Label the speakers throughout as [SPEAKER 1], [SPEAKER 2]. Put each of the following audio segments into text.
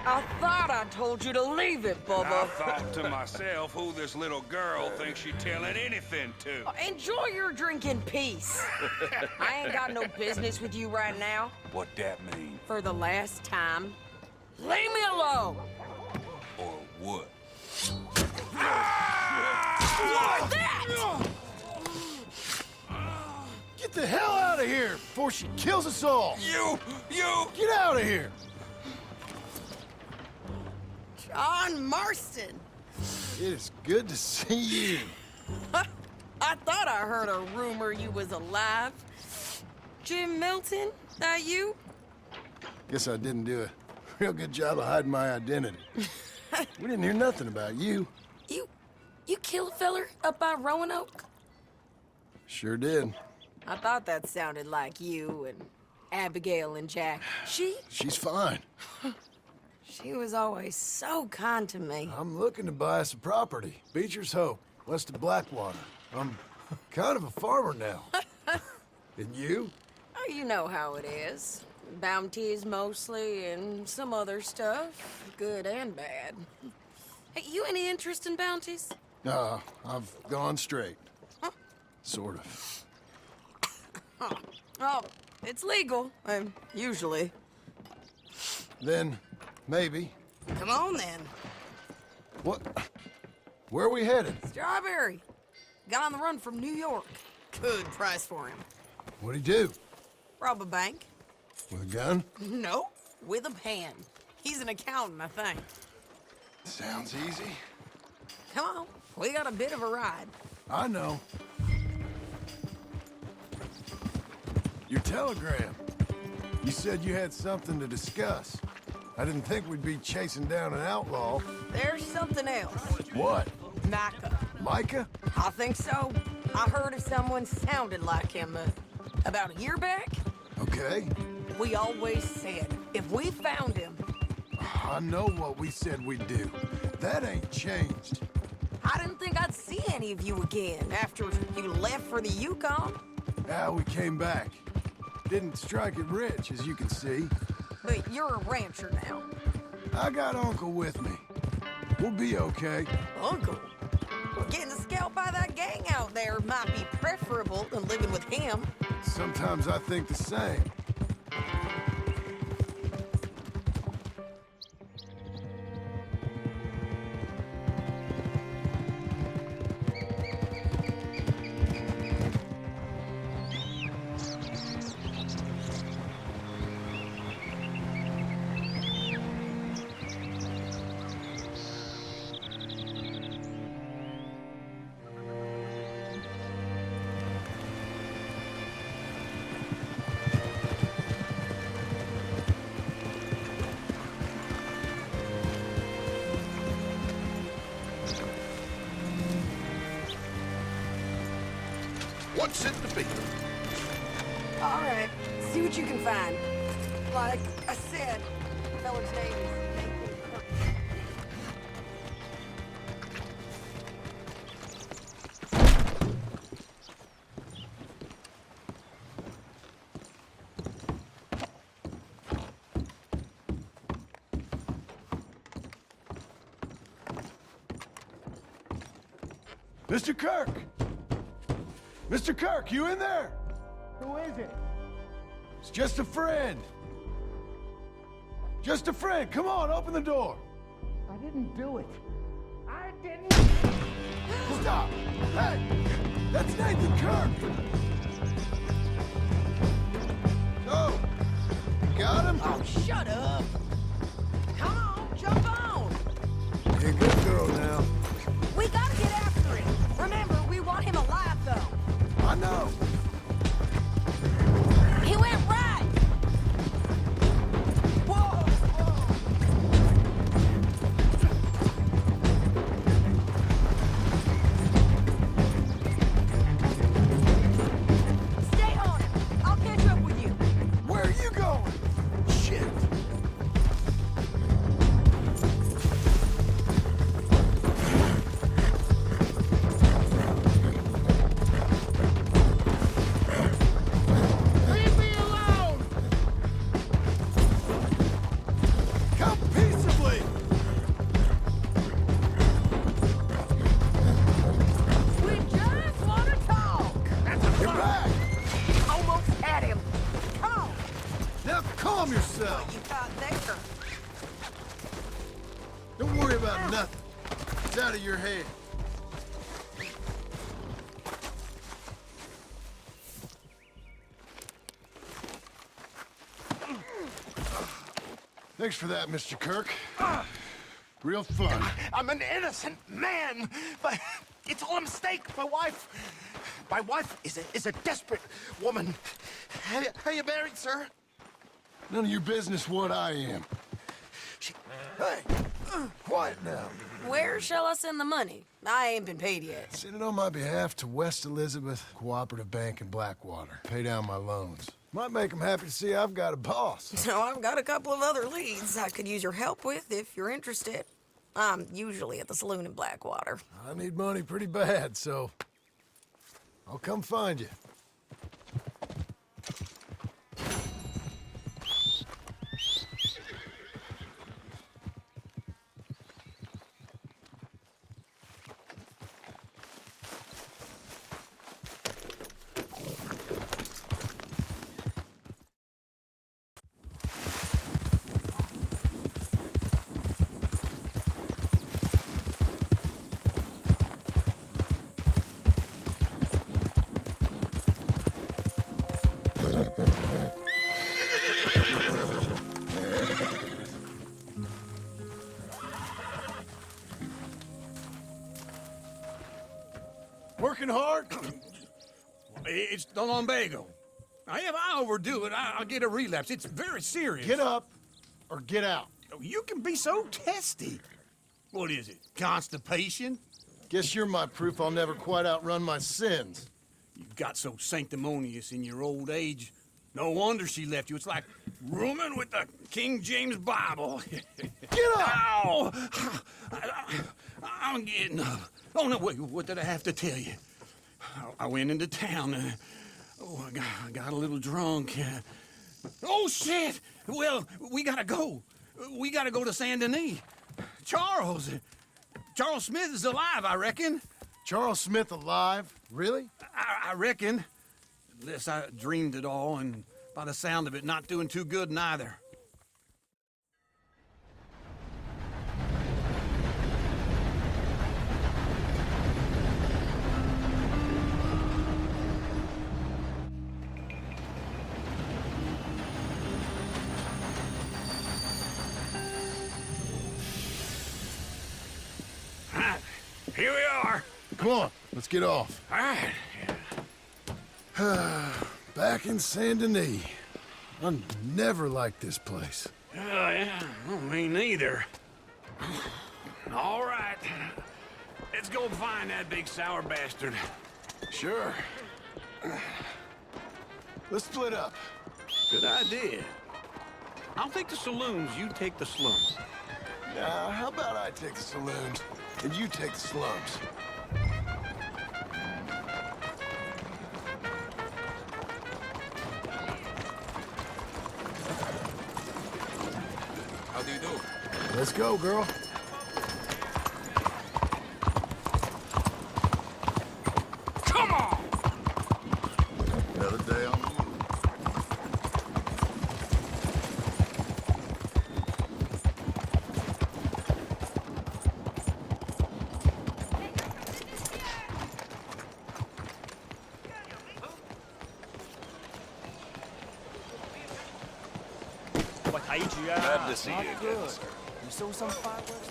[SPEAKER 1] I thought I told you to leave it, Bubba.
[SPEAKER 2] I thought to myself who this little girl thinks she's telling anything to.
[SPEAKER 1] Enjoy your drink in peace. I ain't got no business with you right now.
[SPEAKER 2] What that mean?
[SPEAKER 1] For the last time, leave me alone.
[SPEAKER 2] Or what?
[SPEAKER 1] Like that!
[SPEAKER 3] Get the hell out of here before she kills us all!
[SPEAKER 2] You!
[SPEAKER 3] Get out of here!
[SPEAKER 1] John Marston.
[SPEAKER 3] It is good to see you.
[SPEAKER 1] I thought I heard a rumor you was alive. Jim Milton, that you?
[SPEAKER 3] Guess I didn't do a real good job of hiding my identity. We didn't hear nothing about you.
[SPEAKER 1] You kill a feller up by Roanoke?
[SPEAKER 3] Sure did.
[SPEAKER 1] I thought that sounded like you and Abigail and Jack.
[SPEAKER 3] She's fine.
[SPEAKER 1] She was always so kind to me.
[SPEAKER 3] I'm looking to buy us a property. Beecher's Hope, west of Blackwater. I'm kind of a farmer now. And you?
[SPEAKER 1] Oh, you know how it is. Bounties mostly, and some other stuff, good and bad. Hey, you any interest in bounties?
[SPEAKER 3] I've gone straight. Huh? Sort of.
[SPEAKER 1] Huh. Oh, it's legal, usually.
[SPEAKER 3] Then, maybe.
[SPEAKER 1] Come on, then.
[SPEAKER 3] What? Where are we headed?
[SPEAKER 1] Strawberry. Got on the run from New York. Good price for him.
[SPEAKER 3] What'd he do?
[SPEAKER 1] Rob a bank.
[SPEAKER 3] With a gun?
[SPEAKER 1] No, with a pen. He's an accountant, I think.
[SPEAKER 3] Sounds easy.
[SPEAKER 1] Come on, we got a bit of a ride.
[SPEAKER 3] I know. Your telegram. You said you had something to discuss. I didn't think we'd be chasing down an outlaw.
[SPEAKER 1] There's something else.
[SPEAKER 3] What?
[SPEAKER 1] Micah.
[SPEAKER 3] Micah?
[SPEAKER 1] I think so. I heard of someone sounded like him about a year back.
[SPEAKER 3] Okay.
[SPEAKER 1] We always said, if we found him...
[SPEAKER 3] I know what we said we'd do. That ain't changed.
[SPEAKER 1] I didn't think I'd see any of you again after you left for the Yukon.
[SPEAKER 3] Yeah, we came back. Didn't strike it rich, as you can see.
[SPEAKER 1] But you're a rancher now.
[SPEAKER 3] I got Uncle with me. We'll be okay.
[SPEAKER 1] Uncle? Getting scalped by that gang out there might be preferable than living with him.
[SPEAKER 3] Sometimes I think the same.
[SPEAKER 4] What's it to be?
[SPEAKER 1] All right, see what you can find. Like I said, the feller's name is Kirk.
[SPEAKER 3] Mr. Kirk! Mr. Kirk, you in there?
[SPEAKER 5] Who is it?
[SPEAKER 3] It's just a friend. Just a friend. Come on, open the door.
[SPEAKER 5] I didn't do it. I didn't.
[SPEAKER 3] Stop! Hey! That's Nathan Kirk! So, you got him?
[SPEAKER 1] Oh, shut up! Come on, jump on!
[SPEAKER 3] You're a good girl now.
[SPEAKER 1] We gotta get after him. Remember, we want him alive, though.
[SPEAKER 3] I know.
[SPEAKER 1] He went right! Whoa! Stay on him. I'll catch up with you.
[SPEAKER 3] Where are you going? Shit. Don't worry about nothing. It's out of your head. Thanks for that, Mr. Kirk. Real fun.
[SPEAKER 4] I'm an innocent man, but it's all a mistake. My wife is a desperate woman. Are you married, sir?
[SPEAKER 3] None of your business what I am. Hey, quiet now.
[SPEAKER 1] Where shall I send the money? I ain't been paid yet.
[SPEAKER 3] Send it on my behalf to West Elizabeth Cooperative Bank in Blackwater. Pay down my loans. Might make them happy to see I've got a boss.
[SPEAKER 1] So I've got a couple of other leads I could use your help with if you're interested. I'm usually at the saloon in Blackwater.
[SPEAKER 3] I need money pretty bad, so I'll come find you. Working hard?
[SPEAKER 6] It's the lumbago. If I overdo it, I'll get a relapse. It's very serious.
[SPEAKER 3] Get up or get out.
[SPEAKER 6] You can be so testy. What is it, constipation?
[SPEAKER 3] Guess you're my proof I'll never quite outrun my sins.
[SPEAKER 6] You got so sanctimonious in your old age. No wonder she left you. It's like rooming with the King James Bible.
[SPEAKER 3] Get up!
[SPEAKER 6] Ow! I'm getting up. Oh, no, wait, what did I have to tell you? I went into town. I got a little drunk. Oh, shit! Well, we gotta go. We gotta go to Saint Denis. Charles Smith is alive, I reckon.
[SPEAKER 3] Charles Smith alive? Really?
[SPEAKER 6] I reckon. Unless I dreamed it all, and by the sound of it, not doing too good neither. Here we are.
[SPEAKER 3] Come on, let's get off.
[SPEAKER 6] All right.
[SPEAKER 3] Back in Saint Denis. I never liked this place.
[SPEAKER 6] Yeah, well, me neither. All right. Let's go find that big sour bastard.
[SPEAKER 3] Sure. Let's split up.
[SPEAKER 6] Good idea. I'll take the saloons, you take the slums.
[SPEAKER 3] Now, how about I take the saloons and you take the slums?
[SPEAKER 2] How do you do?
[SPEAKER 3] Let's go, girl.
[SPEAKER 6] Come on!
[SPEAKER 3] Another day on the move.
[SPEAKER 2] Glad to see you again, sir.
[SPEAKER 4] You saw some fireworks?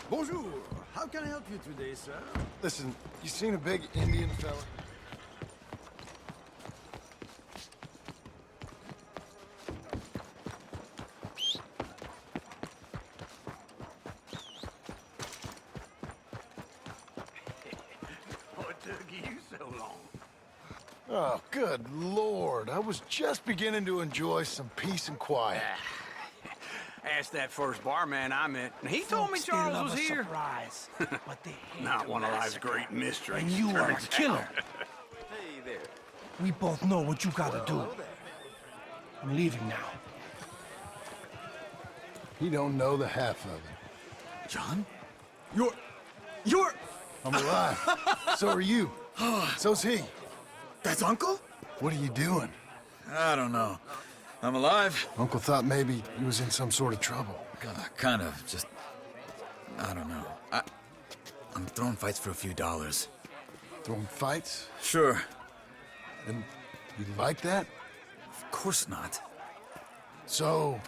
[SPEAKER 7] Bonjour. How can I help you today, sir?
[SPEAKER 3] Listen, you seen a big Indian fella?
[SPEAKER 6] What took you so long?
[SPEAKER 3] Oh, good Lord. I was just beginning to enjoy some peace and quiet.
[SPEAKER 6] Asked that first barman I met, and he told me Charles was here.
[SPEAKER 4] Surprise. But they hate
[SPEAKER 6] Not
[SPEAKER 4] to
[SPEAKER 6] one of life's
[SPEAKER 4] massacre.
[SPEAKER 6] great mysteries.
[SPEAKER 4] And you are a
[SPEAKER 6] turns
[SPEAKER 4] killer.
[SPEAKER 6] out.
[SPEAKER 2] Hey there.
[SPEAKER 4] We both know what you gotta do. I'm leaving now.
[SPEAKER 3] He don't know the half of it.
[SPEAKER 7] John? You're...
[SPEAKER 3] I'm alive. So are you. So's he.
[SPEAKER 7] That's Uncle?
[SPEAKER 3] What are you doing?
[SPEAKER 7] I don't know. I'm alive.
[SPEAKER 3] Uncle thought maybe he was in some sort of trouble.
[SPEAKER 7] Kind of, just... I don't know. I'm throwing fights for a few dollars.
[SPEAKER 3] Throwing fights?
[SPEAKER 7] Sure.
[SPEAKER 3] And you like that?
[SPEAKER 7] Of course not.
[SPEAKER 3] So,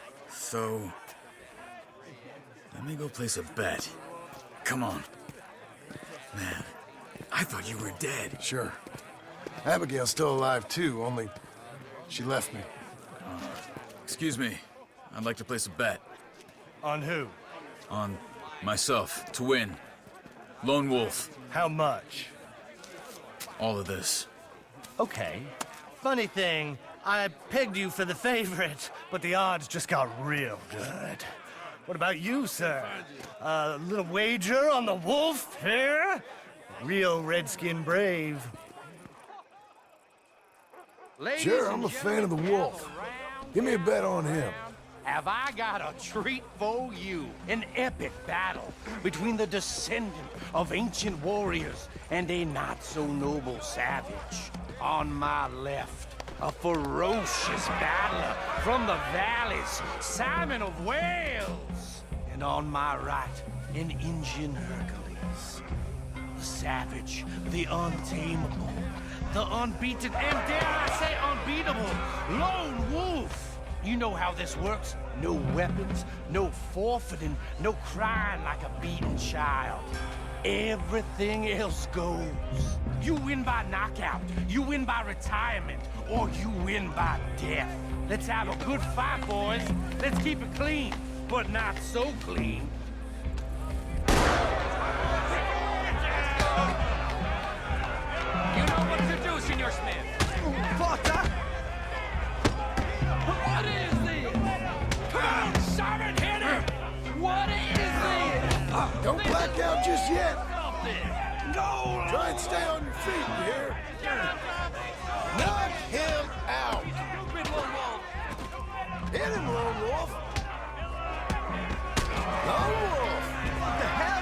[SPEAKER 7] let me go place a bet. Come on. Man, I thought you were dead.
[SPEAKER 3] sure. Abigail's still alive too, only she left me.
[SPEAKER 7] Excuse me. I'd like to place a bet.
[SPEAKER 8] On who?
[SPEAKER 7] On myself, to win. Lone Wolf.
[SPEAKER 8] How much?
[SPEAKER 7] All of this.
[SPEAKER 8] Okay. Funny thing, I pegged you for the favorite, but the odds just got real good. What about you, sir? A little wager on the wolf here? Real redskin brave.
[SPEAKER 3] Sure, I'm a fan of the wolf. Give me a bet on him.
[SPEAKER 5] Have I got a treat for you? An epic battle between the descendant of ancient warriors and a not-so-noble savage. On my left, a ferocious battler from the valleys, Simon of Wales. And on my right, an Indian Hercules. The savage, the untamable, the unbeaten, and dare I say unbeatable, Lone Wolf. You know how this works. No weapons, no forfeiting, no crying like a beaten child. Everything else goes. You win by knockout, you win by retirement, or you win by death. Let's have a good fight, boys. Let's keep it clean, but not so clean. You know what to do, Senor Smith.
[SPEAKER 8] Potter!
[SPEAKER 5] What is this? Come, Simon, hit him! What is this?
[SPEAKER 3] Don't black out just yet.
[SPEAKER 5] Something. No!
[SPEAKER 3] Try and stay on your feet, you hear? Knock him out.
[SPEAKER 5] Stupid Lone Wolf!
[SPEAKER 3] Hit him, Lone Wolf. Lone Wolf.
[SPEAKER 8] What the hell?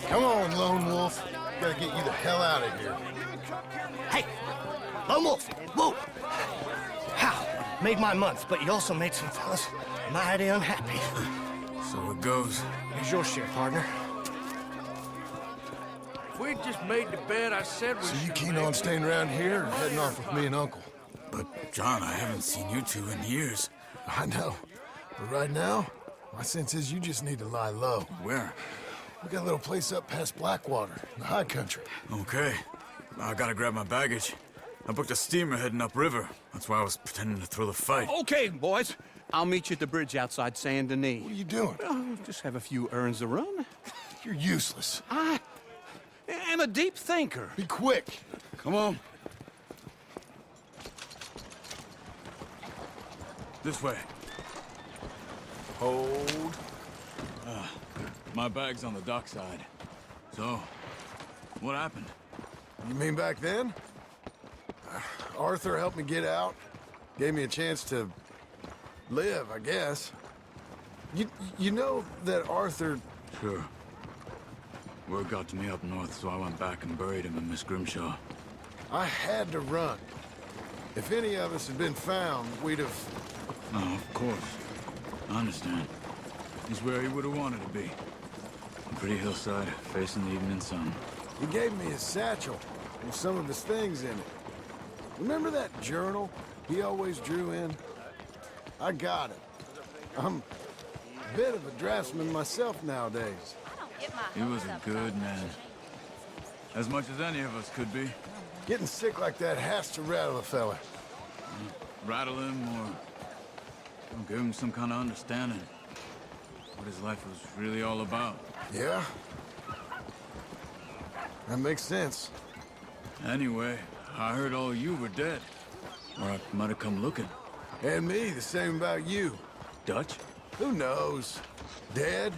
[SPEAKER 3] Come on, Lone Wolf. Gotta get you the hell out of here.
[SPEAKER 8] Hey! Lone Wolf! Whoa! How? Made my month, but you also made some fellas mighty unhappy.
[SPEAKER 7] So it goes.
[SPEAKER 8] Here's your share, partner.
[SPEAKER 6] We just made the bet. I said we
[SPEAKER 3] So you keen on staying around here or heading off with me and Uncle?
[SPEAKER 7] But, John, I haven't seen you two in years.
[SPEAKER 3] I know. But right now, my sense is you just need to lie low.
[SPEAKER 7] Where?
[SPEAKER 3] We got a little place up past Blackwater, in the high country.
[SPEAKER 7] Okay. I gotta grab my baggage. I booked a steamer heading upriver. That's why I was pretending to throw the fight.
[SPEAKER 6] Okay, boys. I'll meet you at the bridge outside Saint Denis.
[SPEAKER 3] What are you doing?
[SPEAKER 6] Oh, just have a few errands to run.
[SPEAKER 3] You're useless.
[SPEAKER 6] I am a deep thinker.
[SPEAKER 3] Be quick.
[SPEAKER 7] Come on. This way. Hold. My bag's on the dockside. So, what happened?
[SPEAKER 3] You mean back then? Arthur helped me get out. Gave me a chance to live, I guess. You know that Arthur...
[SPEAKER 7] Sure. Word got to me up north, so I went back and buried him in Miss Grimshaw.
[SPEAKER 3] I had to run. If any of us had been found, we'd have...
[SPEAKER 7] No, of course. I understand. He's where he would have wanted to be. A pretty hillside, facing the evening sun.
[SPEAKER 3] He gave me his satchel with some of his things in it. Remember that journal he always drew in? I got it. I'm a bit of a draftsman myself nowadays.
[SPEAKER 7] He was a good man. As much as any of us could be.
[SPEAKER 3] Getting sick like that has to rattle a fella.
[SPEAKER 7] Rattle him or give him some kind of understanding. What his life was really all about.
[SPEAKER 3] Yeah? That makes sense.
[SPEAKER 7] Anyway, I heard all you were dead. Or I might have come looking.
[SPEAKER 3] And me, the same about you.
[SPEAKER 7] Dutch?
[SPEAKER 3] Who knows? Dead?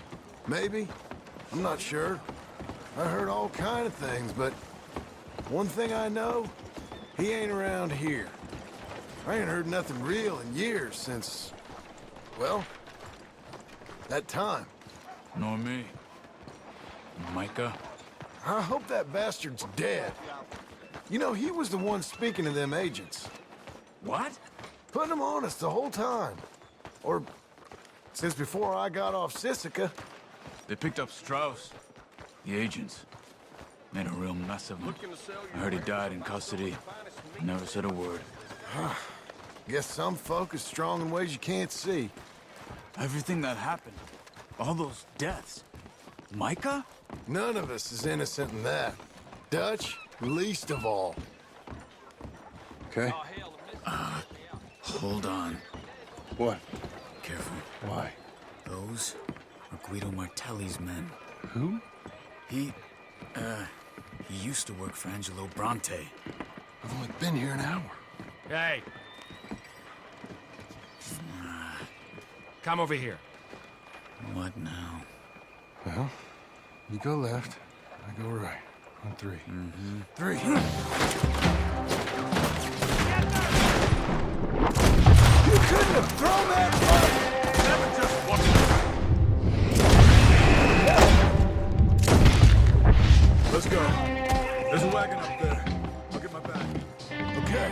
[SPEAKER 3] Maybe? I'm not sure. I heard all kind of things, but one thing I know, He ain't around here. I ain't heard nothing real in years since... well, that time.
[SPEAKER 7] Nor me. Micah?
[SPEAKER 3] I hope that bastard's dead. You know, he was the one speaking to them agents.
[SPEAKER 7] What?
[SPEAKER 3] Putting them on us the whole time. Or, since before I got off Sisika.
[SPEAKER 7] They picked up Strauss. The agents. Made a real mess of him. I heard he died in custody. Never said a word.
[SPEAKER 3] Guess some folk is strong in ways you can't see.
[SPEAKER 7] Everything that happened. All those deaths. Micah?
[SPEAKER 3] None of us is innocent in that. Dutch, least of all.
[SPEAKER 6] Okay.
[SPEAKER 7] Hold on.
[SPEAKER 6] What?
[SPEAKER 7] Careful.
[SPEAKER 6] Why?
[SPEAKER 7] Those are Guido Martelli's men.
[SPEAKER 6] Who?
[SPEAKER 7] He used to work for Angelo Bronte.
[SPEAKER 6] I've only been here an hour.
[SPEAKER 9] Hey. Come over here.
[SPEAKER 7] What now?
[SPEAKER 6] Well, you go left, I go right. On three.
[SPEAKER 3] Three. You couldn't have thrown that fuck!
[SPEAKER 9] Never just watch
[SPEAKER 7] Let's go. There's a wagon up there. I'll get my bag.
[SPEAKER 3] Okay.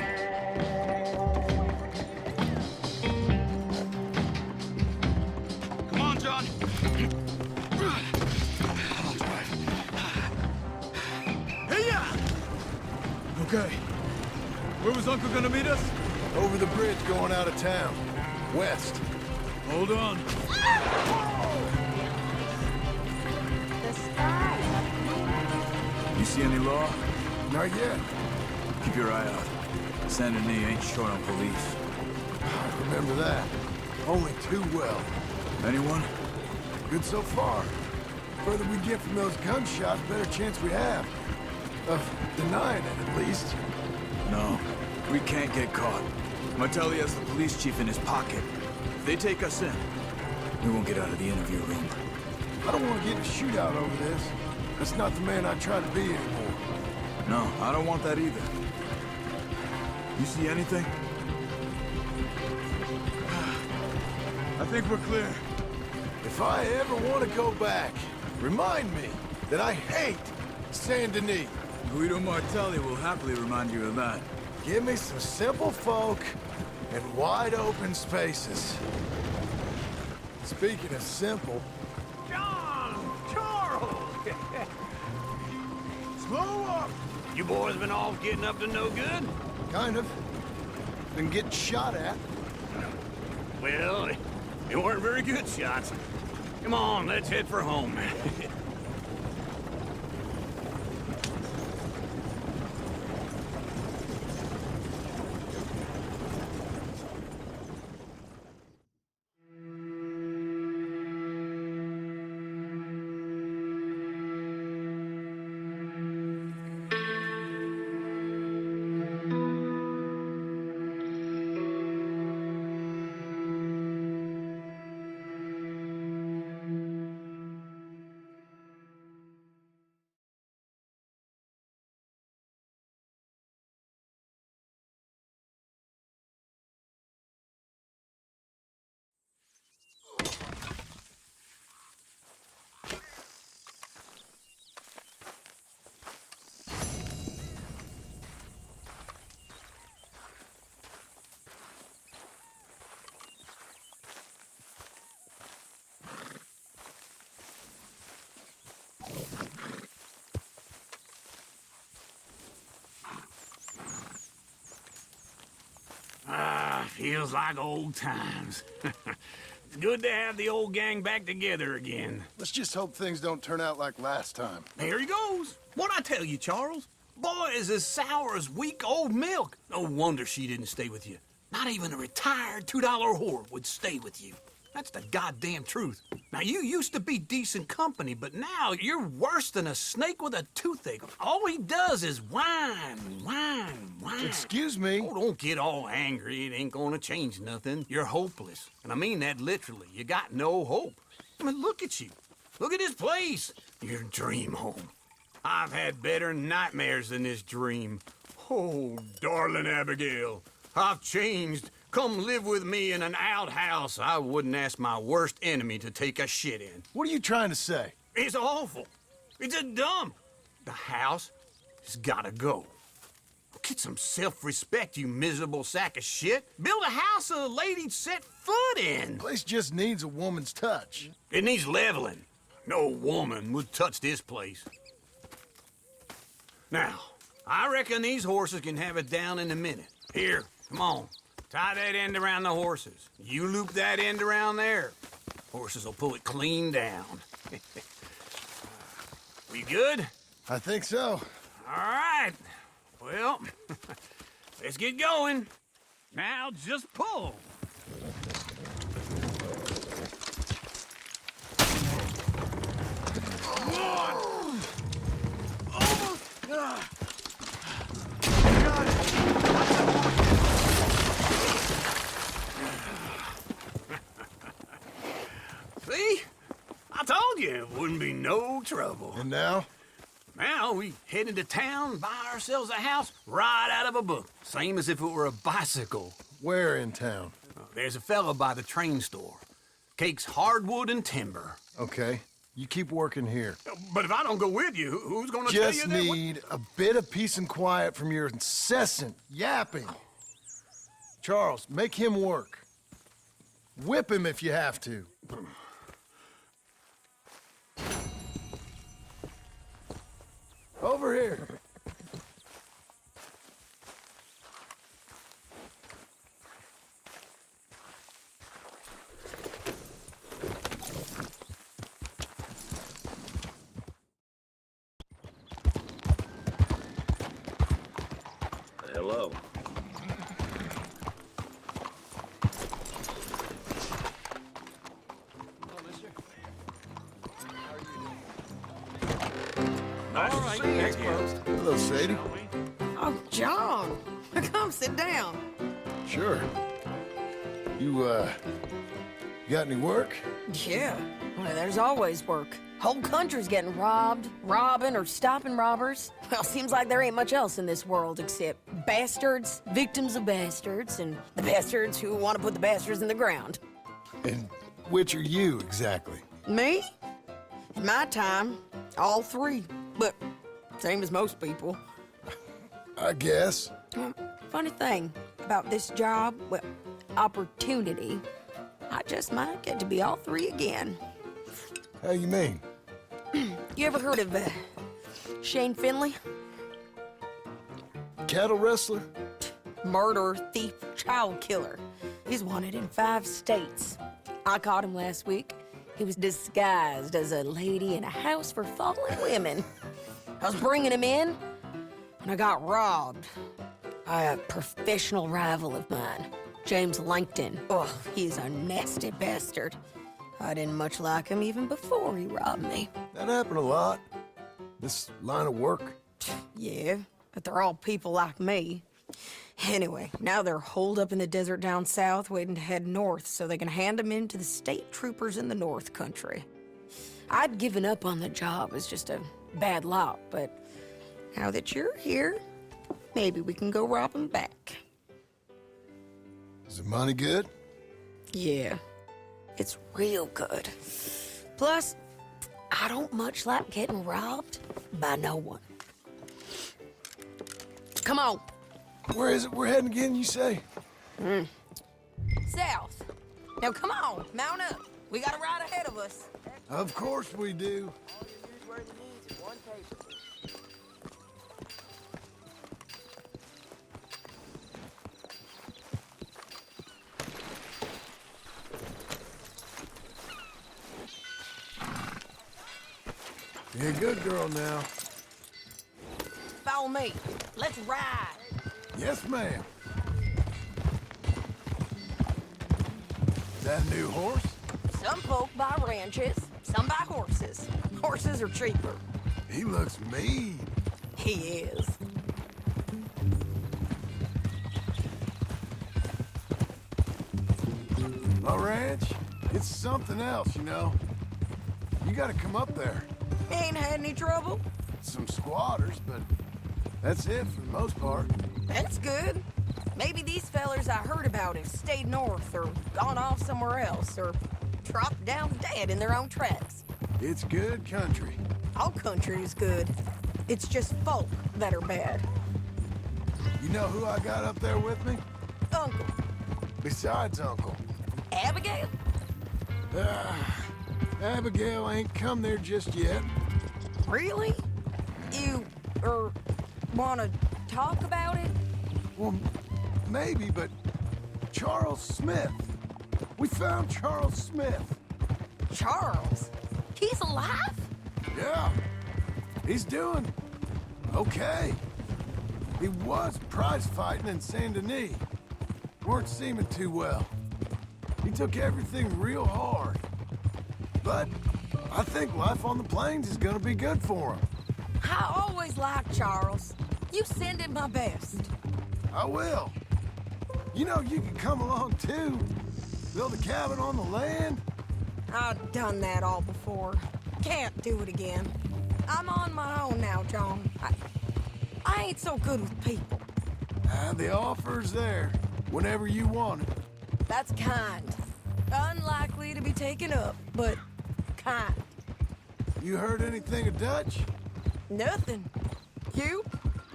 [SPEAKER 2] Come on, John.
[SPEAKER 7] Okay. Where was Uncle gonna meet us?
[SPEAKER 3] Over the bridge going out of town. West.
[SPEAKER 7] Hold on.
[SPEAKER 10] The sky.
[SPEAKER 7] You see any law?
[SPEAKER 3] Not yet.
[SPEAKER 7] Keep your eye out. Saint Denis ain't short on police.
[SPEAKER 3] I remember that. Only too well.
[SPEAKER 7] Anyone?
[SPEAKER 3] Good so far. Further we get from those gunshots, better chance we have. Of denying it, at least.
[SPEAKER 7] No. We can't get caught. Martelli has the police chief in his pocket. If they take us in, we won't get out of the interview room.
[SPEAKER 3] I don't want to get in a shootout over this. That's not the man I try to be anymore.
[SPEAKER 7] No, I don't want that either. You see anything? I think we're clear.
[SPEAKER 3] If I ever want to go back, remind me that I hate Saint Denis.
[SPEAKER 7] Guido Martelli will happily remind you of that.
[SPEAKER 3] Give me some simple folk and wide open spaces. Speaking of simple,
[SPEAKER 5] John! Charles!
[SPEAKER 6] Slow up!
[SPEAKER 5] You boys been off getting up to no good?
[SPEAKER 3] kind of. Been getting shot at.
[SPEAKER 5] Well, they weren't very good shots. Come on, let's head for home. Feels like old times. It's good to have the old gang back together again.
[SPEAKER 3] Let's just hope things don't turn out like last time.
[SPEAKER 6] There he goes. What'd I tell you, Charles? Boy is as sour as weak old milk. No wonder she didn't stay with you. Not even a retired $2 whore would stay with you. That's the goddamn truth. Now, you used to be decent company, but now you're worse than a snake with a toothache. All he does is whine, whine, whine.
[SPEAKER 3] Excuse me?
[SPEAKER 6] Oh, don't get all angry. It ain't gonna change nothing. You're hopeless. And I mean that literally. You got no hope. I mean, look at you. Look at this place. Your dream home. I've had better nightmares than this dream. Oh, darling Abigail, I've changed. Come live with me in an outhouse I wouldn't ask my worst enemy to take a shit in.
[SPEAKER 3] What are you trying to say?
[SPEAKER 6] It's awful. It's a dump. The house has gotta go. Get some self-respect, you miserable sack of shit. Build a house a lady'd set foot in.
[SPEAKER 3] Place just needs a woman's touch.
[SPEAKER 6] It needs leveling. No woman would touch this place. Now, I reckon these horses can have it down in a minute. Here, come on. Tie that end around the horses. You loop that end around there. Horses will pull it clean down. We good?
[SPEAKER 3] I think so.
[SPEAKER 6] All right. Well, let's get going. Now just pull. Come on! See? I told you it wouldn't be no trouble.
[SPEAKER 3] And now?
[SPEAKER 6] Now we head into town, buy ourselves a house right out of a book. Same as if it were a bicycle.
[SPEAKER 3] Where in town?
[SPEAKER 6] There's a fella by the train store. Cakes hardwood and timber.
[SPEAKER 3] Okay. You keep working here.
[SPEAKER 6] But if I don't go with you, who's gonna tell you
[SPEAKER 3] Just
[SPEAKER 6] that?
[SPEAKER 3] need a bit of peace and quiet from your incessant yapping. Charles, make him work. Whip him if you have to. Over here.
[SPEAKER 11] Hello.
[SPEAKER 2] Nice to see you again.
[SPEAKER 3] Hello, Sadie.
[SPEAKER 1] Oh, John. Come sit down.
[SPEAKER 3] Sure. You got any work?
[SPEAKER 1] Yeah. Well, there's always work. Whole country's getting robbed, robbing, or stopping robbers. Well, seems like there ain't much else in this world except bastards, victims of bastards, and the bastards who want to put the bastards in the ground.
[SPEAKER 3] And which are you, exactly?
[SPEAKER 1] Me? In my time, all three. But same as most people.
[SPEAKER 3] I guess.
[SPEAKER 1] Funny thing about this job, well, opportunity, I just might get to be all three again.
[SPEAKER 3] How you mean?
[SPEAKER 1] You ever heard of Shane Finley?
[SPEAKER 3] Cattle wrestler?
[SPEAKER 1] Murderer, thief, child killer. He's wanted in 5 states. I caught him last week. He was disguised as a lady in a house for fallen women. I was bringing him in, and I got robbed by a professional rival of mine, James Langton. Oh, he's a nasty bastard. I didn't much like him even before he robbed me.
[SPEAKER 3] That happened a lot. This line of work.
[SPEAKER 1] Yeah, but they're all people like me. Anyway, now they're holed up in the desert down south, waiting to head north so they can hand them in to the state troopers in the north country. I'd given up on the job as just a bad lot, but now that you're here, maybe we can go rob them back.
[SPEAKER 3] Is the money good?
[SPEAKER 1] Yeah, it's real good. Plus, I don't much like getting robbed by no one. Come on.
[SPEAKER 3] Where is it we're heading again, you say?
[SPEAKER 1] South. Now come on, mount up. We got a ride ahead of us.
[SPEAKER 3] Of course we do. You're a good girl now.
[SPEAKER 1] Follow me. Let's ride.
[SPEAKER 3] Yes, ma'am. Is that a new horse?
[SPEAKER 1] Some folk buy ranches, some buy horses. Horses are cheaper.
[SPEAKER 3] He looks mean.
[SPEAKER 1] He is.
[SPEAKER 3] My ranch, it's something else, you know. You gotta come up there.
[SPEAKER 1] Ain't had any trouble?
[SPEAKER 3] Some squatters, but That's it for the most part.
[SPEAKER 1] That's good. Maybe these fellers I heard about have stayed north or gone off somewhere else or dropped down dead in their own tracks.
[SPEAKER 3] It's good country.
[SPEAKER 1] All country is good. It's just folk that are bad.
[SPEAKER 3] You know who I got up there with me?
[SPEAKER 1] Uncle.
[SPEAKER 3] Besides Uncle.
[SPEAKER 1] Abigail?
[SPEAKER 3] Abigail ain't come there just yet.
[SPEAKER 1] Really? You, wanna talk about it?
[SPEAKER 3] Well, maybe, but Charles Smith. We found Charles Smith.
[SPEAKER 1] Charles? He's alive?
[SPEAKER 3] Yeah. He's doing okay. He was prize fighting in Saint Denis. Weren't seeming too well. He took everything real hard. But I think life on the plains is gonna be good for him.
[SPEAKER 1] I always liked Charles. You send him my best.
[SPEAKER 3] I will. You know, you can come along too. Build a cabin on the land.
[SPEAKER 1] I've done that all before. Can't do it again. I'm on my own now, John. I ain't so good with people.
[SPEAKER 3] The offer's there, whenever you want it.
[SPEAKER 1] That's kind. Unlikely to be taken up, but kind.
[SPEAKER 3] You heard anything of Dutch?
[SPEAKER 1] Nothing. You?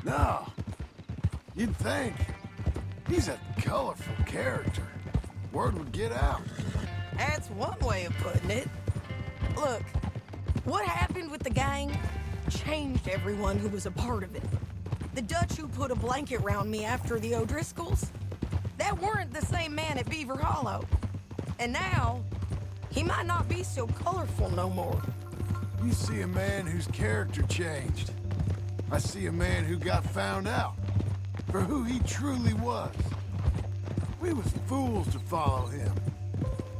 [SPEAKER 3] No. You'd think. He's a colorful character. Word would get out.
[SPEAKER 1] That's one way of putting it. Look, what happened with the gang changed everyone who was a part of it. The Dutch who put a blanket round me after the O'Driscolls, that weren't the same man at Beaver Hollow. And now, he might not be so colorful no more.
[SPEAKER 3] You see a man whose character changed. I see a man who got found out for who he truly was. We was fools to follow him.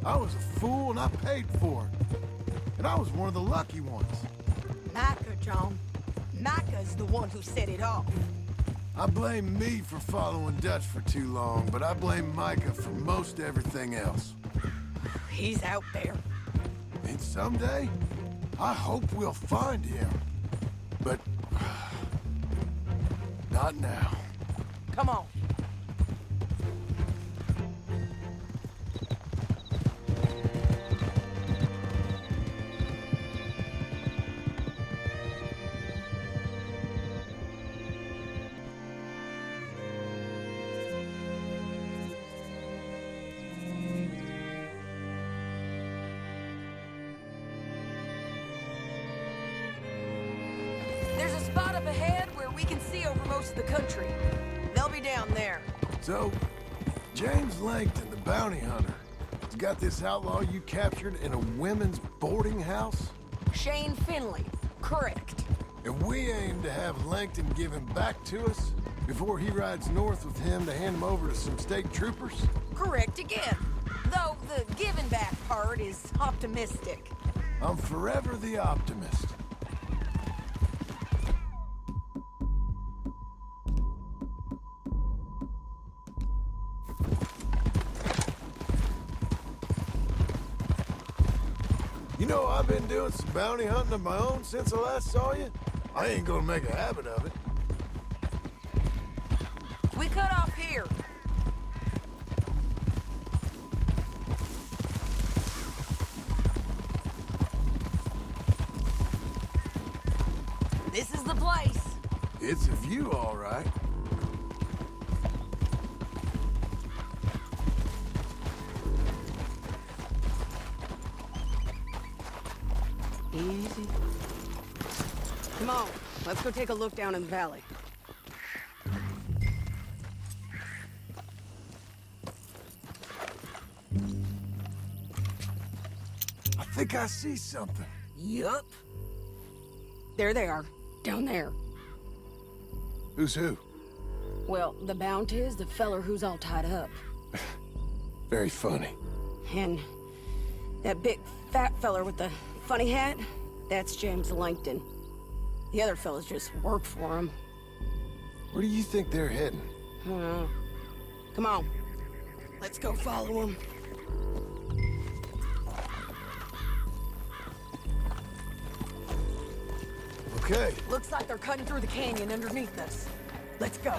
[SPEAKER 3] I was a fool and I paid for it. And I was one of the lucky ones.
[SPEAKER 1] Micah, John. Micah's the one who set it off.
[SPEAKER 3] I blame me for following Dutch for too long, but I blame Micah for most everything else.
[SPEAKER 1] He's out there.
[SPEAKER 3] And someday, I hope we'll find him. But not now.
[SPEAKER 1] Come on. There's a spot up ahead where we can see over most of the country. They'll be down there.
[SPEAKER 3] So, James Langton, the bounty hunter, has got this outlaw you captured in a women's boarding house?
[SPEAKER 1] Shane Finley. Correct.
[SPEAKER 3] And we aim to have Langton give him back to us before he rides north with him to hand him over to some state troopers?
[SPEAKER 1] Correct again. Though the giving back part is optimistic.
[SPEAKER 3] I'm forever the optimist. You know, I've been doing some bounty hunting of my own since I last saw you. I ain't gonna make a habit of it.
[SPEAKER 1] We cut off here. This is the place.
[SPEAKER 3] It's a view, all right.
[SPEAKER 1] Easy. Come on, let's go take a look down in the valley.
[SPEAKER 3] I think I see something.
[SPEAKER 1] Yup. There they are, down there.
[SPEAKER 3] Who's who?
[SPEAKER 1] Well, the bounty is the feller who's all tied up.
[SPEAKER 3] Very funny.
[SPEAKER 1] And that big fat feller with the funny hat, that's James Langton. The other fellas just work for him.
[SPEAKER 3] Where do you think they're heading?
[SPEAKER 1] Come on. Let's go follow him.
[SPEAKER 3] Okay.
[SPEAKER 1] Looks like they're cutting through the canyon underneath us. Let's go.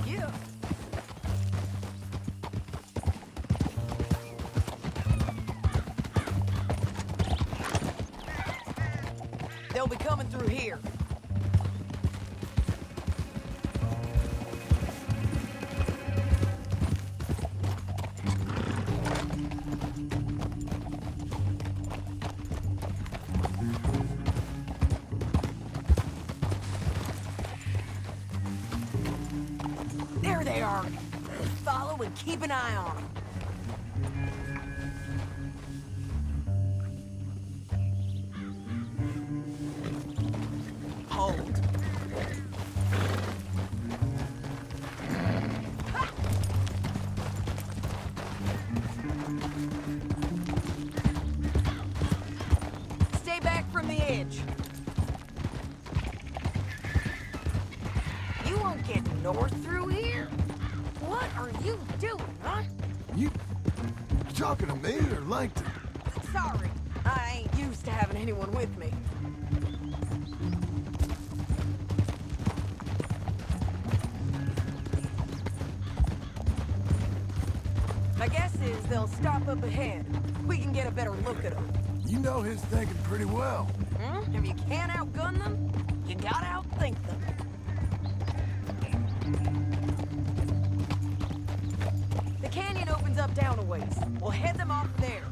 [SPEAKER 1] Yeah. They'll be coming through here. There they are. Follow and keep an eye on them. Hold. Stay back from the edge. You won't get north through here. What are you doing, huh?
[SPEAKER 3] You talking to me or Langton?
[SPEAKER 1] Sorry, I ain't used to having anyone with me. My guess is they'll stop up ahead. We can get a better look at them.
[SPEAKER 3] You know his thinking pretty well.
[SPEAKER 1] If you can't outgun them, you gotta outthink them. The canyon opens up down a ways. We'll head them off there.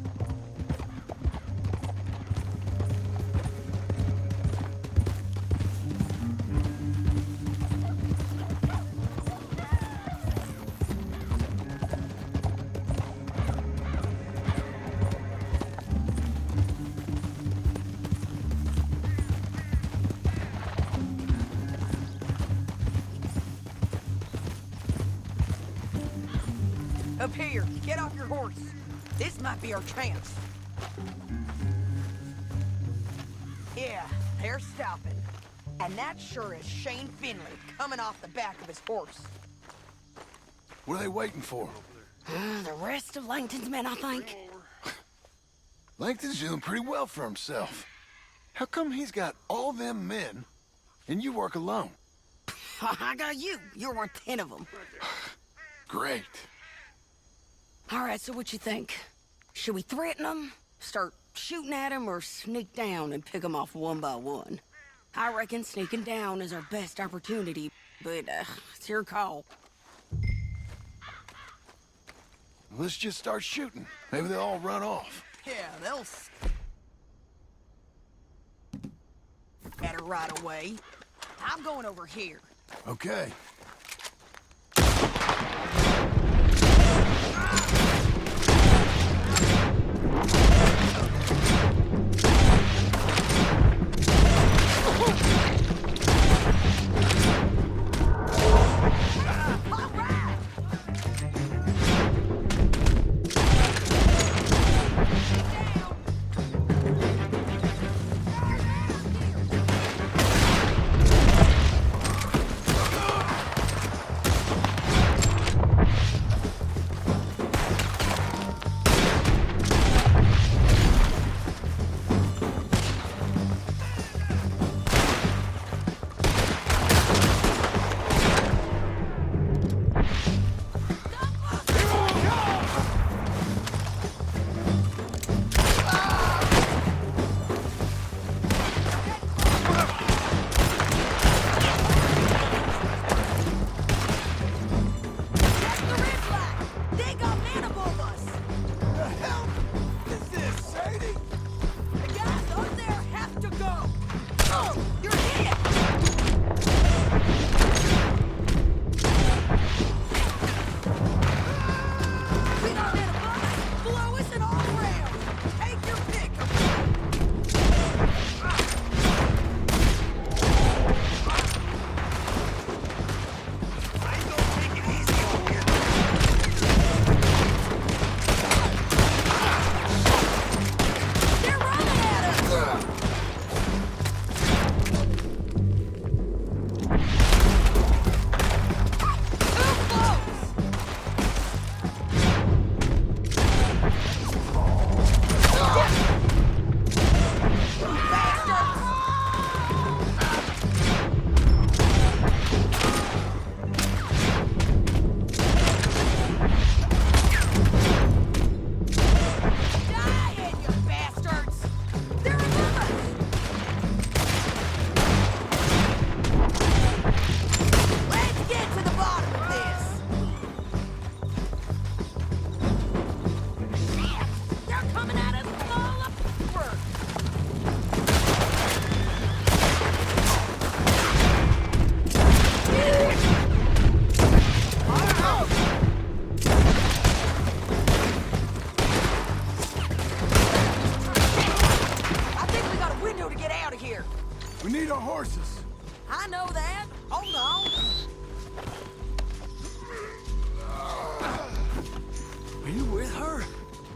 [SPEAKER 1] Up here, get off your horse. This might be our chance. Yeah, they're stopping. And that sure is Shane Finley coming off the back of his horse.
[SPEAKER 3] What are they waiting for?
[SPEAKER 1] The rest of Langton's men, I think.
[SPEAKER 3] Langton's doing pretty well for himself. How come he's got all them men, and you work alone?
[SPEAKER 1] I got you. You're worth 10 of them.
[SPEAKER 3] Great.
[SPEAKER 1] All right, so what you think? Should we threaten them, start shooting at them, or sneak down and pick them off one by one? I reckon sneaking down is our best opportunity, but it's your call.
[SPEAKER 3] Let's just start shooting. Maybe they'll all run off.
[SPEAKER 1] Yeah, they'll at her right away. I'm going over here.
[SPEAKER 3] Okay.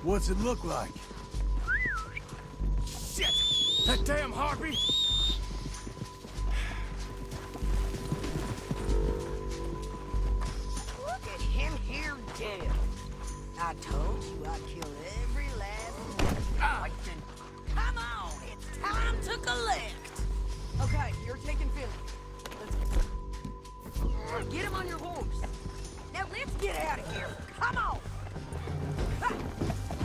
[SPEAKER 3] What's it look like?
[SPEAKER 6] Shit! That damn harpy!
[SPEAKER 1] Look at him here dead. I told you I'd kill every last one. Langton, come on, it's time to collect. Okay, you're taking Philly. Let's go. Get him on your horse. Now let's get out of here. Come on. Ha!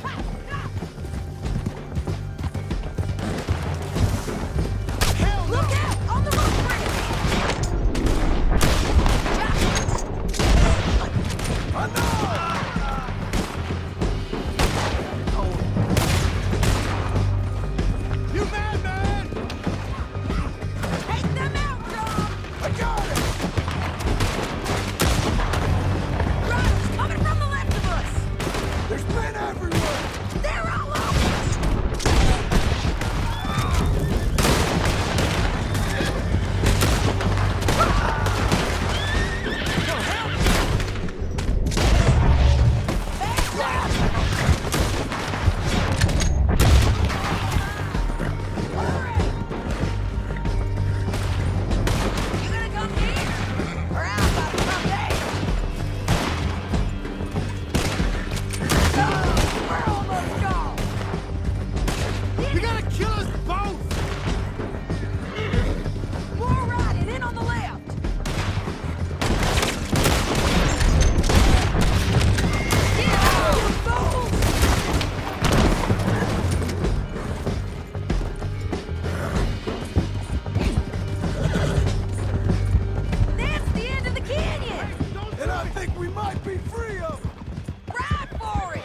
[SPEAKER 1] Ha! Ha!
[SPEAKER 6] Hell no!
[SPEAKER 1] Look out! On the roof bridge!
[SPEAKER 3] I know!
[SPEAKER 6] You madman!
[SPEAKER 1] Take them out, John!
[SPEAKER 3] I got it!
[SPEAKER 1] Riders coming from the left of us!
[SPEAKER 3] There's men everywhere!
[SPEAKER 1] They're all over us! You gonna come here? Or I'm about to come there? Oh, we're almost gone!
[SPEAKER 6] You gotta kill us both!
[SPEAKER 1] More riding in on the left! Get out, you fools! That's the end of the canyon!
[SPEAKER 3] And I think we might be free of them!
[SPEAKER 1] Ride for it!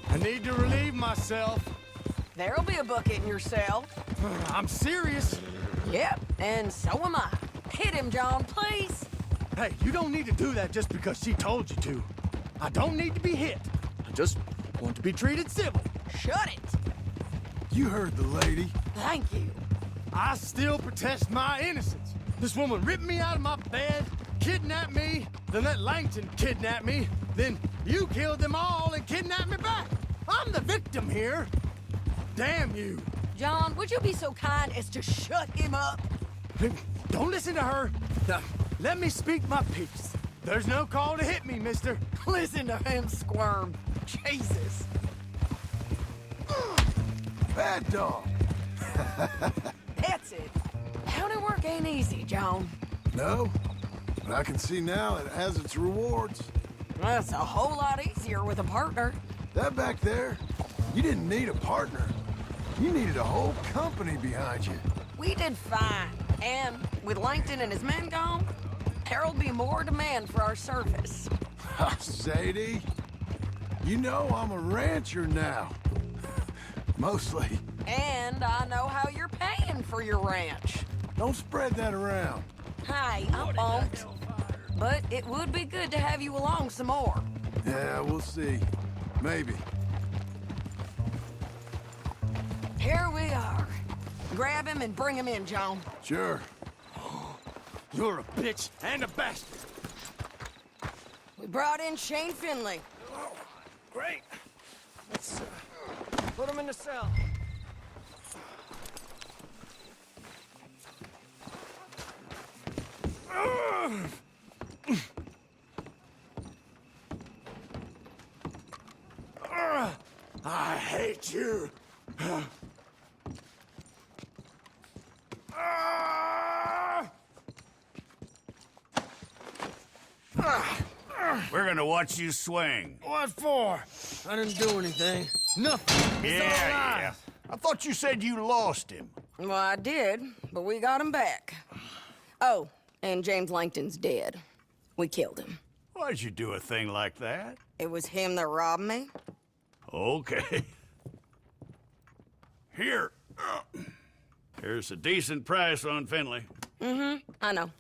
[SPEAKER 6] I need to relieve myself.
[SPEAKER 1] There'll be a bucket in your cell.
[SPEAKER 6] I'm serious.
[SPEAKER 1] Yep, and so am I. Hit him, John, please.
[SPEAKER 6] Hey, you don't need to do that just because she told you to. I don't need to be hit. I just want to be treated civil.
[SPEAKER 1] Shut it.
[SPEAKER 3] You heard the lady.
[SPEAKER 1] Thank you.
[SPEAKER 6] I still protest my innocence. This woman ripped me out of my bed, kidnapped me, then let Langton kidnap me, then you killed them all and kidnapped me back. I'm the victim here. Damn you.
[SPEAKER 1] John, would you be so kind as to shut him up?
[SPEAKER 6] Don't listen to her. Now, let me speak my piece. There's no call to hit me, mister.
[SPEAKER 1] Listen to him squirm. Jesus.
[SPEAKER 3] Bad dog.
[SPEAKER 1] That's it. County work ain't easy, John.
[SPEAKER 3] No, but I can see now it has its rewards.
[SPEAKER 1] That's a whole lot easier with a partner.
[SPEAKER 3] That back there, you didn't need a partner. You needed a whole company behind you.
[SPEAKER 1] We did fine. And with Langton and his men gone, there'll be more demand for our service.
[SPEAKER 3] Sadie, you know I'm a rancher now. Mostly.
[SPEAKER 1] And I know how you're paying for your ranch.
[SPEAKER 3] Don't spread that around.
[SPEAKER 1] Hey, I won't. But it would be good to have you along some more.
[SPEAKER 3] Yeah, we'll see. Maybe.
[SPEAKER 1] Here we are. Grab him and bring him in, John.
[SPEAKER 3] Sure.
[SPEAKER 6] You're a bitch and a bastard.
[SPEAKER 1] We brought in Shane Finley.
[SPEAKER 8] Oh, great. Let's put him in the cell.
[SPEAKER 6] I hate you.
[SPEAKER 2] We're gonna watch you swing.
[SPEAKER 8] What for? I didn't do anything. Nothing. It's all lies.
[SPEAKER 2] I thought you said you lost him.
[SPEAKER 1] Well, I did, but we got him back. Oh, and James Langton's dead. We killed him.
[SPEAKER 2] Why'd you do a thing like that?
[SPEAKER 1] It was him that robbed me.
[SPEAKER 2] Okay. Here,
[SPEAKER 12] Here's a decent price on Finley.
[SPEAKER 1] Mm-hmm, I know.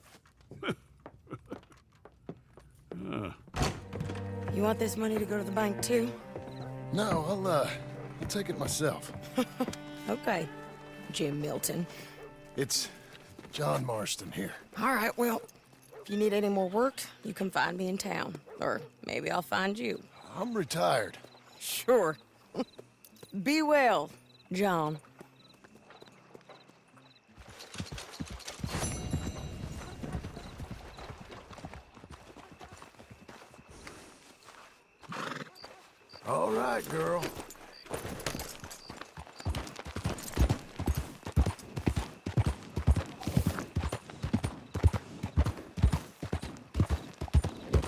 [SPEAKER 1] You want this money to go to the bank, too?
[SPEAKER 3] No, I'll take it myself.
[SPEAKER 1] Okay, Jim Milton.
[SPEAKER 3] It's John Marston here.
[SPEAKER 1] All right, well, if you need any more work, you can find me in town. Or maybe I'll find you.
[SPEAKER 3] I'm retired.
[SPEAKER 1] Sure. Be well, John.
[SPEAKER 3] All right, girl.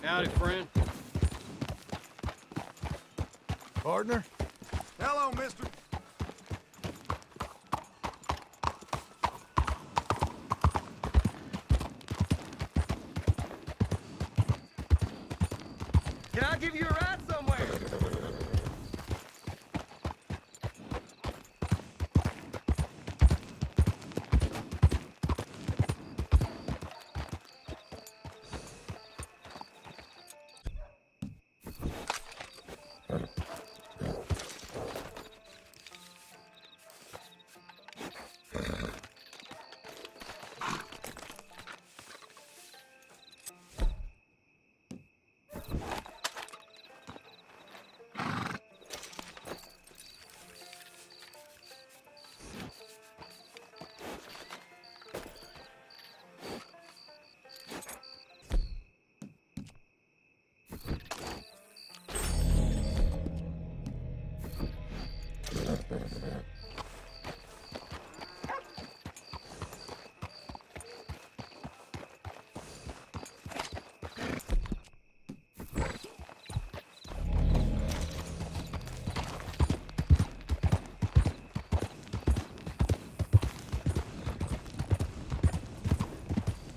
[SPEAKER 9] Howdy, friend.
[SPEAKER 3] Partner?
[SPEAKER 4] Hello, mister.
[SPEAKER 8] Can I give you a ride somewhere?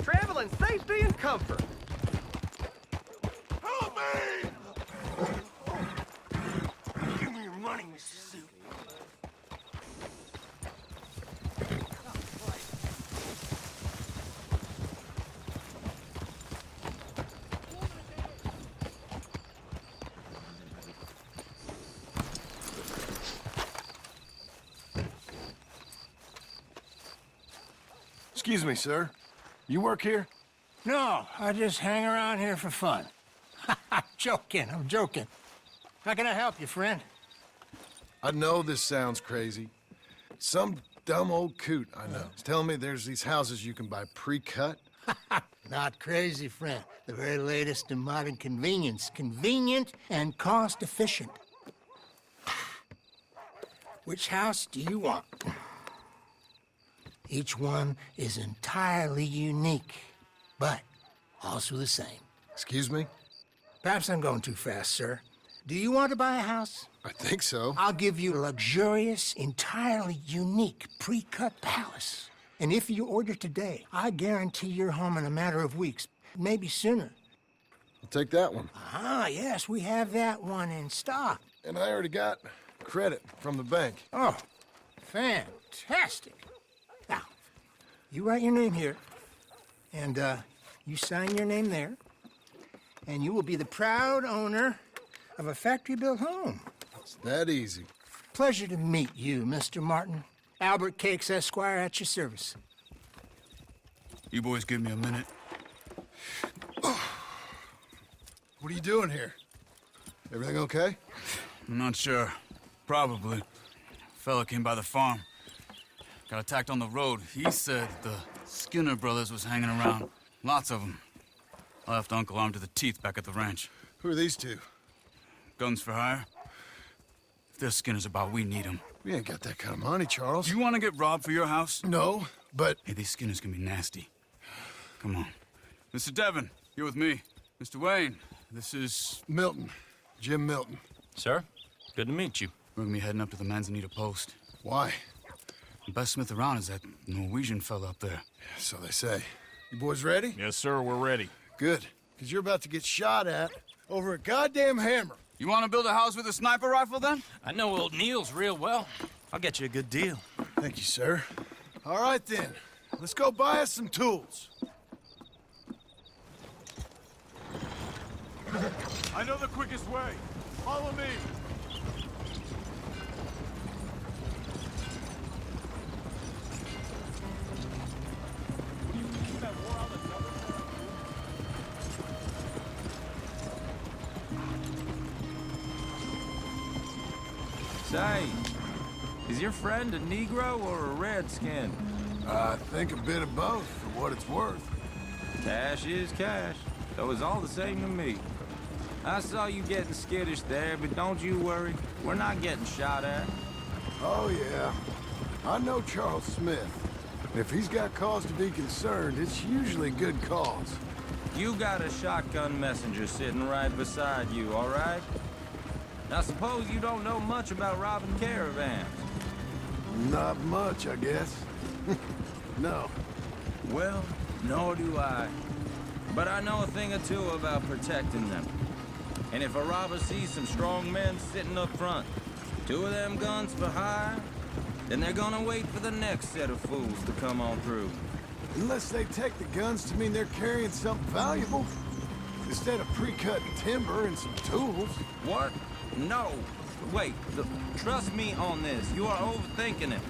[SPEAKER 8] Travel in safety and comfort.
[SPEAKER 4] Help me! Give me your money, Mr. Sue.
[SPEAKER 3] Excuse me, sir. You work here?
[SPEAKER 5] No, I just hang around here for fun. I'm joking. How can I help you, friend?
[SPEAKER 3] I know this sounds crazy. Some dumb old coot I know is telling me there's these houses you can buy pre-cut.
[SPEAKER 5] Not crazy, friend. The very latest in modern convenience. Convenient and cost-efficient. Which house do you want? Each one is entirely unique, but also the same.
[SPEAKER 3] Excuse me?
[SPEAKER 5] Perhaps I'm going too fast, sir. Do you want to buy a house?
[SPEAKER 3] I think so.
[SPEAKER 5] I'll give you a luxurious, entirely unique pre-cut palace. And if you order today, I guarantee you're home in a matter of weeks, maybe sooner.
[SPEAKER 3] I'll take that one.
[SPEAKER 5] Ah, yes, we have that one in stock.
[SPEAKER 3] And I already got credit from the bank.
[SPEAKER 5] Oh, fantastic. Now, you write your name here, and you sign your name there, and you will be the proud owner of a factory-built home.
[SPEAKER 3] It's that easy.
[SPEAKER 5] Pleasure to meet you, Mr. Martin. Albert Cakes, Esquire, at your service.
[SPEAKER 7] You boys give me a minute.
[SPEAKER 3] What are you doing here? Everything okay?
[SPEAKER 7] I'm not sure. Probably. Fella came by the farm. Got attacked on the road. He said the Skinner brothers was hanging around. Lots of them. I left Uncle armed to the teeth back at the ranch.
[SPEAKER 3] Who are these two?
[SPEAKER 7] Guns for hire. If they're Skinner's about, we need them.
[SPEAKER 3] We ain't got that kind of money, Charles.
[SPEAKER 7] Do you want to get robbed for your house?
[SPEAKER 3] No, but...
[SPEAKER 7] Hey, these Skinners can be nasty. Come on. Mr. Devon, you're with me. Mr. Wayne, this is...
[SPEAKER 3] Milton. Jim Milton.
[SPEAKER 13] Sir, good to meet you.
[SPEAKER 7] We're gonna be heading up to the Manzanita post.
[SPEAKER 3] Why?
[SPEAKER 7] The best smith around is that Norwegian fella up there.
[SPEAKER 3] So they say. You boys ready?
[SPEAKER 9] Yes, sir, we're ready.
[SPEAKER 3] Good. Because you're about to get shot at over a goddamn hammer.
[SPEAKER 7] You want to build a house with a sniper rifle, then?
[SPEAKER 13] I know old Neil's real well. I'll get you a good deal.
[SPEAKER 3] Thank you, sir. All right, then. Let's go buy us some tools.
[SPEAKER 9] I know the quickest way. Follow me.
[SPEAKER 14] Say, is your friend a Negro or a Redskin?
[SPEAKER 3] I think a bit of both, for what it's worth.
[SPEAKER 14] Cash is cash, so it's all the same to me. I saw you getting skittish there, but don't you worry. We're not getting shot at.
[SPEAKER 3] Oh, yeah. I know Charles Smith. If he's got cause to be concerned, it's usually good cause.
[SPEAKER 14] You got a shotgun messenger sitting right beside you, all right? Now suppose you don't know much about robbing caravans.
[SPEAKER 3] Not much, I guess. No.
[SPEAKER 14] Well, nor do I. But I know a thing or two about protecting them. And if a robber sees some strong men sitting up front, 2 of them guns for hire, then they're gonna wait for the next set of fools to come on through.
[SPEAKER 3] Unless they take the guns to mean they're carrying something valuable. Instead of pre-cut timber and some tools.
[SPEAKER 14] What? No. Wait, look, trust me on this. You are overthinking it.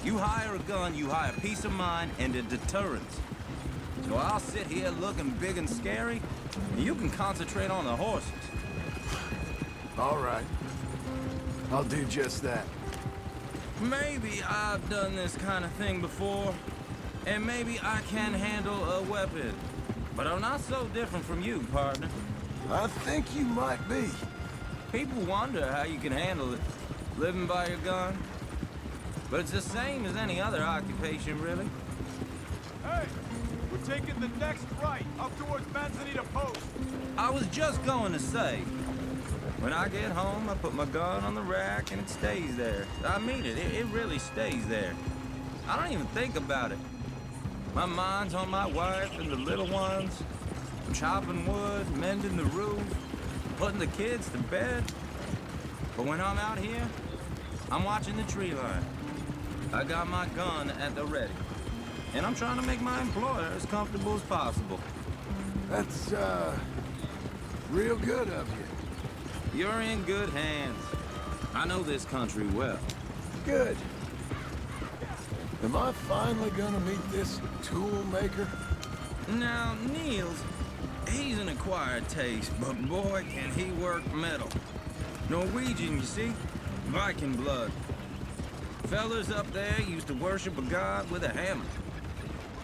[SPEAKER 14] You hire a gun, you hire peace of mind and a deterrence. So I'll sit here looking big and scary, and you can concentrate on the horses.
[SPEAKER 3] All right. I'll do just that.
[SPEAKER 14] Maybe I've done this kind of thing before, and maybe I can handle a weapon. But I'm not so different from you, partner.
[SPEAKER 3] I think you might be.
[SPEAKER 14] People wonder how you can handle it, living by your gun. But it's the same as any other occupation, really.
[SPEAKER 9] Hey, we're taking the next right, up towards Manzanita Post.
[SPEAKER 14] I was just going to say, when I get home, I put my gun on the rack and it stays there. I mean it, it really stays there. I don't even think about it. My mind's on my wife and the little ones. I'm chopping wood, mending the roof, putting the kids to bed. But when I'm out here, I'm watching the tree line. I got my gun at the ready. And I'm trying to make my employer as comfortable as possible.
[SPEAKER 3] That's, real good of you.
[SPEAKER 14] You're in good hands. I know this country well.
[SPEAKER 3] Good. Am I finally gonna meet this tool maker?
[SPEAKER 14] Now, Niels, he's an acquired taste, but boy, can he work metal. Norwegian, you see? Viking blood. Fellas up there used to worship a god with a hammer.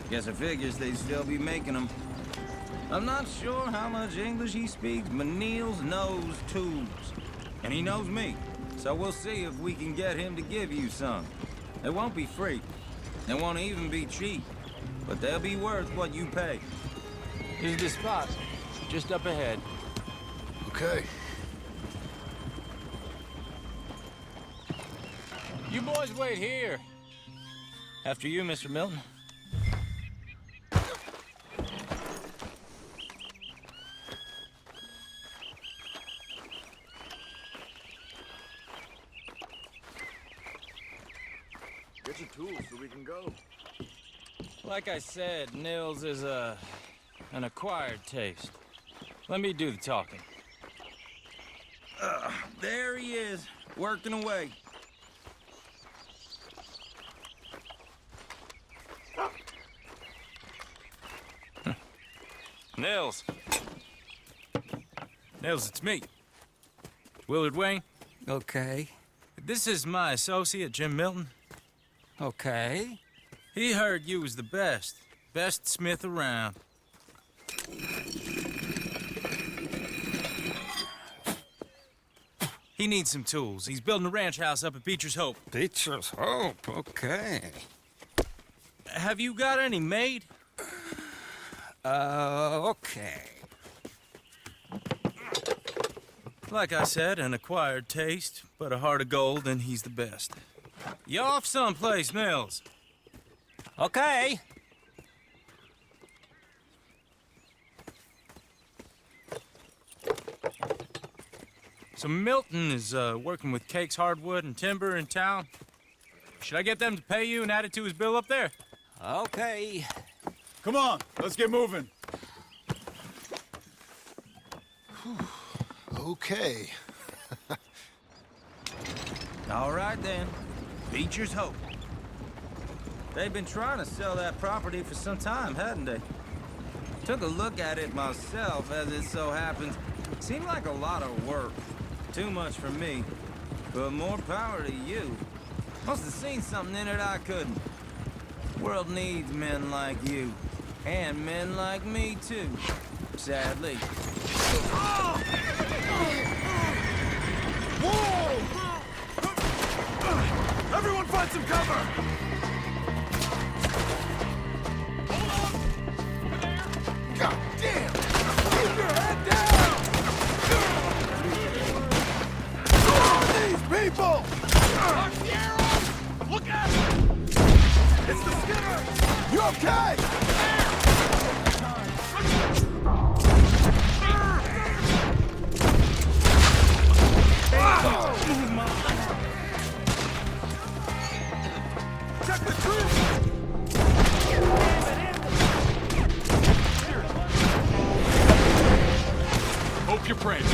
[SPEAKER 14] Guess I figures they'd still be making them. I'm not sure how much English he speaks, but Niels knows tools. And he knows me. So we'll see if we can get him to give you some. They won't be free. They won't even be cheap. But they'll be worth what you pay.
[SPEAKER 13] Here's the spot, just up ahead.
[SPEAKER 3] Okay.
[SPEAKER 13] You boys wait here.
[SPEAKER 14] After you, Mr. Milton.
[SPEAKER 3] Get your tools so we can go.
[SPEAKER 14] Like I said, Nils is an acquired taste. Let me do the talking. There he is, working away.
[SPEAKER 13] Nils. Nils, it's me. Willard Wayne.
[SPEAKER 15] Okay.
[SPEAKER 13] This is my associate, Jim Milton.
[SPEAKER 15] Okay.
[SPEAKER 13] He heard you was the best. Best smith around. He needs some tools. He's building a ranch house up at Beecher's Hope.
[SPEAKER 15] Beecher's Hope, okay.
[SPEAKER 13] Have you got any made?
[SPEAKER 15] Okay.
[SPEAKER 13] Like I said, an acquired taste, but a heart of gold, and he's the best. You off someplace, Nils?
[SPEAKER 15] Okay.
[SPEAKER 13] So Milton is working with Cake's hardwood and timber in town? Should I get them to pay you and add it to his bill up there?
[SPEAKER 15] Okay.
[SPEAKER 9] Come on, let's get moving.
[SPEAKER 3] Okay.
[SPEAKER 14] All right, then. Beecher's Hope. They've been trying to sell that property for some time, hadn't they? Took a look at it myself, as it so happens. Seemed like a lot of work. Too much for me. But more power to you. Must have seen something in it I couldn't. World needs men like you. And men like me, too. Sadly.
[SPEAKER 9] Whoa! Everyone find some cover!
[SPEAKER 3] God damn! Keep your head down! Who are these people?
[SPEAKER 9] Look out! It's the Skinner!
[SPEAKER 3] You okay?
[SPEAKER 9] Check the truth!
[SPEAKER 6] Hope you're praying.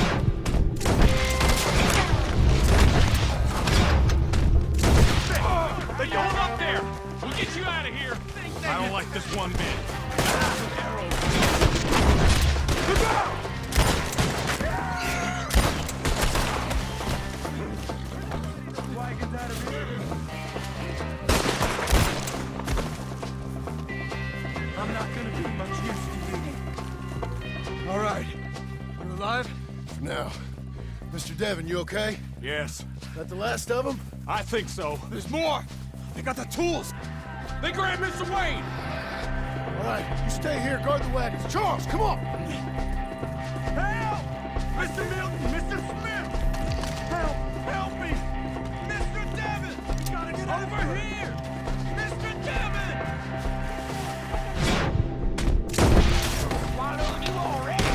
[SPEAKER 9] Hey, you hold up there! We'll get you out of here!
[SPEAKER 6] I don't like this one bit.
[SPEAKER 9] Look out! Wagons out of here. I'm not gonna be much use to you.
[SPEAKER 3] All right. You alive? No. Mr. Devon, you okay?
[SPEAKER 6] Yes,
[SPEAKER 3] That the last of them?
[SPEAKER 6] I think so. There's more. They got the tools. They grabbed Mr. Wayne.
[SPEAKER 3] All right, you stay here, guard the wagons. Charles, come on!
[SPEAKER 9] Help! Mr. Milton! Mr. Smith! Help! Help me! Mr. Devon! You gotta get over here! Mr. Devon! Swallowed you already!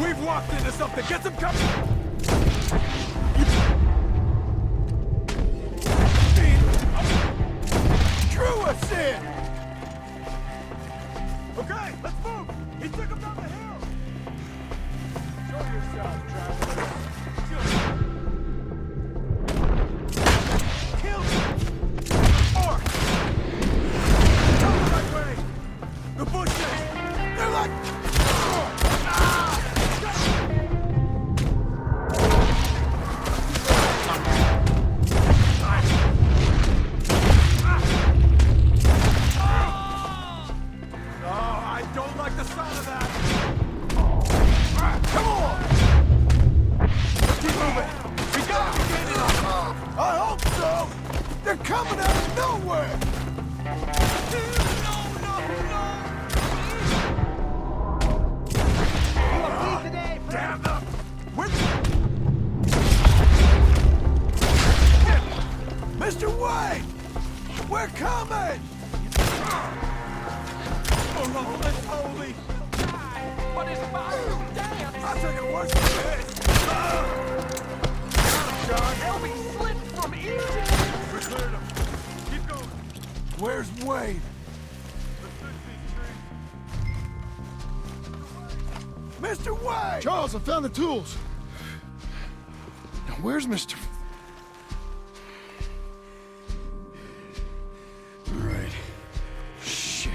[SPEAKER 9] We've walked into something! Get some cover!
[SPEAKER 3] Drew us in!
[SPEAKER 9] Okay, let's move! He took him down the hill! Show yourself, traveler! Kill him! Or! Go the right way! The bushes! They're like... I don't like the sound of that! Come on! Keep moving! We gotta get it up!
[SPEAKER 3] I hope so! They're coming out of nowhere!
[SPEAKER 9] Damn them!
[SPEAKER 3] Mr. Wayne! We're coming!
[SPEAKER 9] Oh, let's holy! What is fire? Damn! I took it worse than this! John, help me slip from easy! We cleared him. Keep going.
[SPEAKER 3] Where's Wayne? Mr. Wayne! Charles, I found the tools. Now, where's Mr. All right. Shit.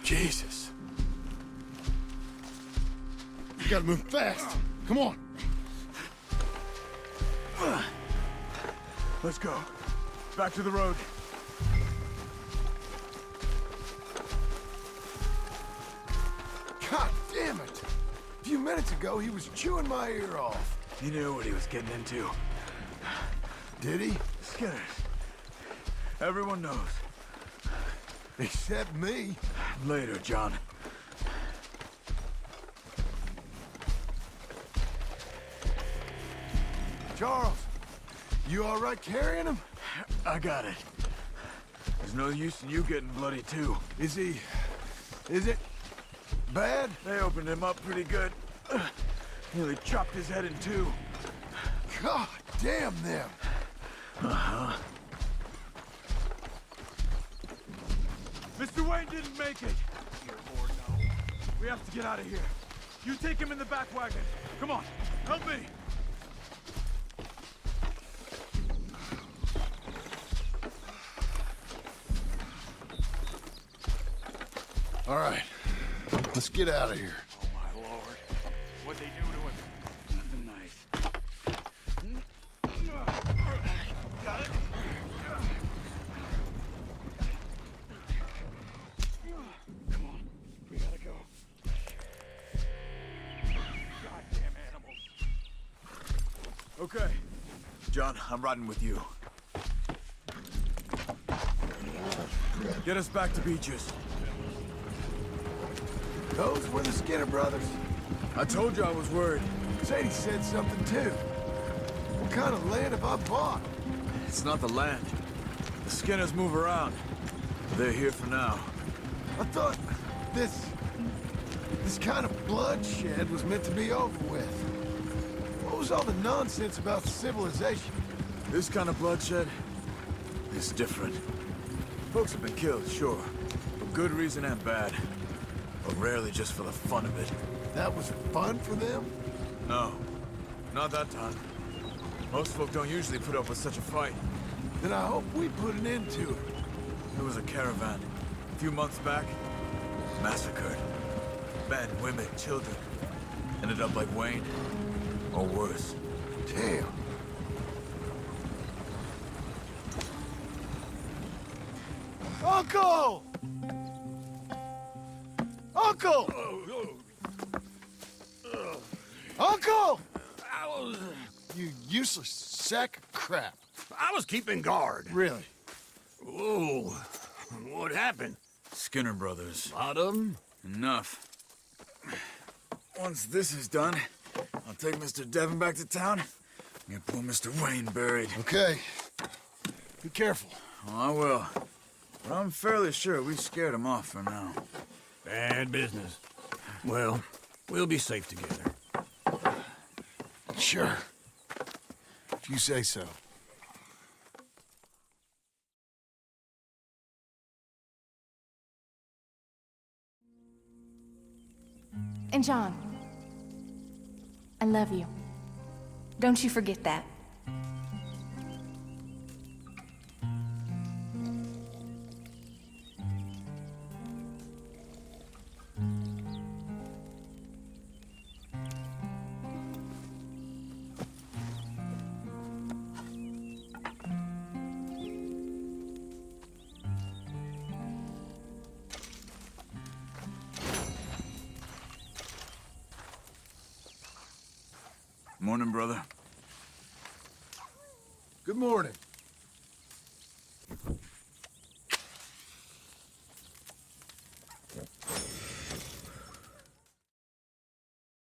[SPEAKER 3] Jesus. You gotta move fast. Come on.
[SPEAKER 9] Let's go. Back to the road.
[SPEAKER 3] God damn it! A few minutes ago, he was chewing my ear off.
[SPEAKER 9] He knew what he was getting into.
[SPEAKER 3] Did he?
[SPEAKER 9] Skinner. Everyone knows.
[SPEAKER 3] Except me.
[SPEAKER 9] Later, John.
[SPEAKER 3] Charles, you all right carrying him?
[SPEAKER 9] I got it.
[SPEAKER 16] There's no use in you getting bloody, too.
[SPEAKER 3] Is it bad?
[SPEAKER 16] They opened him up pretty good. Nearly chopped his head in two.
[SPEAKER 3] God damn them!
[SPEAKER 16] Uh-huh.
[SPEAKER 9] Mr. Wayne didn't make it. We have to get out of here. You take him in the back wagon. Come on, help me.
[SPEAKER 3] All right, let's get out of here.
[SPEAKER 9] Oh, my lord. What'd they do to him? Nothing nice. Got it? Come on, we gotta go. Goddamn animals.
[SPEAKER 16] Okay. John, I'm riding with you. Get us back to Beaches.
[SPEAKER 3] Those were the Skinner brothers.
[SPEAKER 16] I told you I was worried.
[SPEAKER 3] Sadie said something too. What kind of land have I bought?
[SPEAKER 16] It's not the land. The Skinners move around. They're here for now.
[SPEAKER 3] I thought this kind of bloodshed was meant to be over with. What was all the nonsense about civilization?
[SPEAKER 16] This kind of bloodshed is different. Folks have been killed, sure. For good reason and bad. But rarely just for the fun of it.
[SPEAKER 3] That was fun for them?
[SPEAKER 16] No. Not that time. Most folk don't usually put up with such a fight.
[SPEAKER 3] Then I hope we put an end to it.
[SPEAKER 16] There was a caravan. A few months back. Massacred. Men, women, children. Ended up like Wayne. Or worse.
[SPEAKER 3] Damn. Uncle! Uncle! Uncle! You useless sack of crap.
[SPEAKER 12] I was keeping guard.
[SPEAKER 3] Really?
[SPEAKER 12] Whoa. What happened?
[SPEAKER 16] Skinner brothers.
[SPEAKER 12] A lot of them?
[SPEAKER 16] Enough. Once this is done, I'll take Mr. Devon back to town and get poor Mr. Wayne buried.
[SPEAKER 3] Okay. Be careful.
[SPEAKER 16] Oh, I will. But I'm fairly sure we scared him off for now.
[SPEAKER 12] Bad business. Well, we'll be safe together.
[SPEAKER 3] Sure. If you say so.
[SPEAKER 17] And John, I love you. Don't you forget that.
[SPEAKER 16] Morning, brother.
[SPEAKER 3] Good morning.